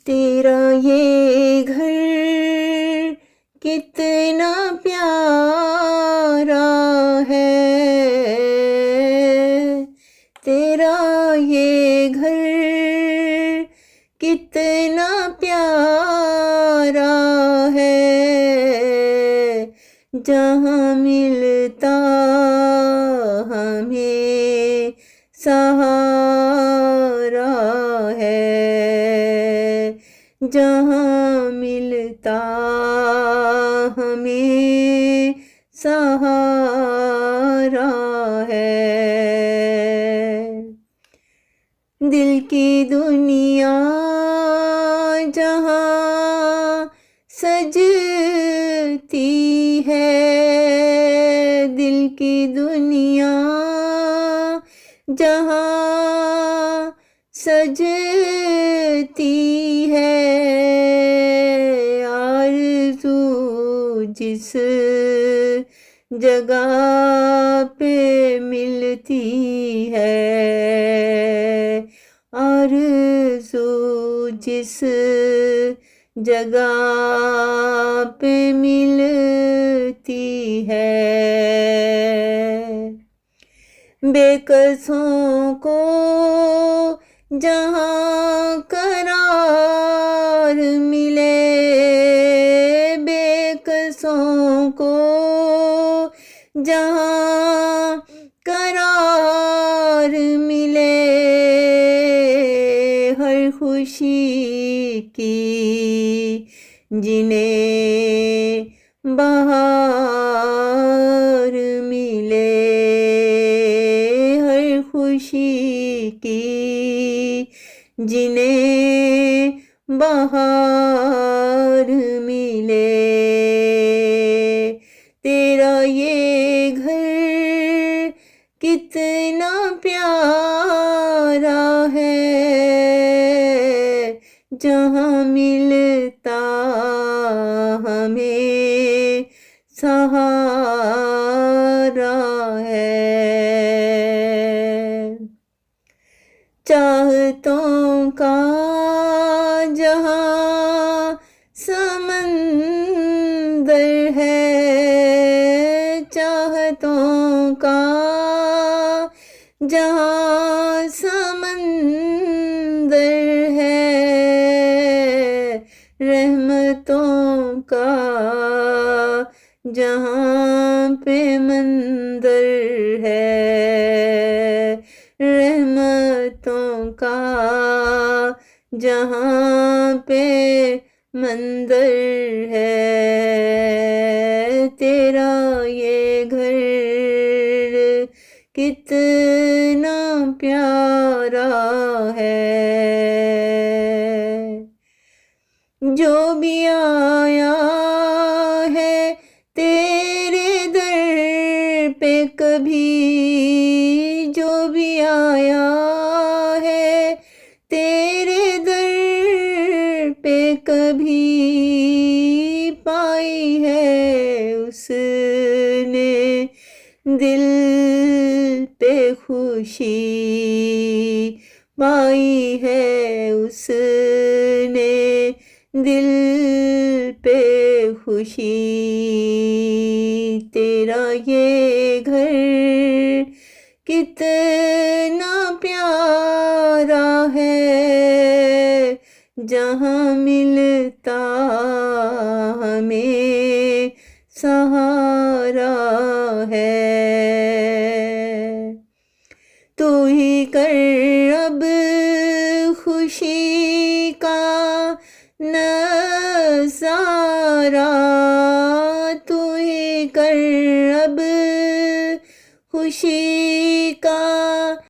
تیرا یہ گھر کتنا پیارا ہے، تیرا یہ گھر کتنا پیارا ہے، جہاں ملتا ہمیں سہارا ہے، جہاں ملتا ہمیں سہارا ہے۔ دل کی دنیا جہاں سجتی ہے، دل کی دنیا جہاں سجتی ہے، آرزو جس جگہ پہ ملتی ہے، آرزو جس جگہ پہ ملتی ہے، بے کسوں کو جہاں قرار ملے، بے کسوں کو جہاں قرار ملے، ہر خوشی کی جنہیں بہار ملے، ہر خوشی کی جنہیں بہار ملے، تیرا یہ گھر کتنا پیارا ہے، جہاں ملتا ہمیں سہارا ہے۔ چاہتوں کا جہاں سمندر ہے، چاہتوں کا جہاں سمندر ہے، رحمتوں کا جہاں پہ مندر ہے، رحمتوں کا جہاں پہ مندر ہے، تیرا یہ گھر کتنا پیارا ہے، جو بھی آیا ہے تیرے در پہ کبھی، جو بھی آیا ہے تیرے در پہ کبھی، پائی ہے اس نے دل پہ خوشی، پائی ہے اس نے دل پہ خوشی، تیرا یہ گھر کتنا پیارا ہے، جہاں ملتا ہمیں سہارا ہے، تو ہی کر اب خوشی کا نظارہ، تو ہی کر اب خوشی کا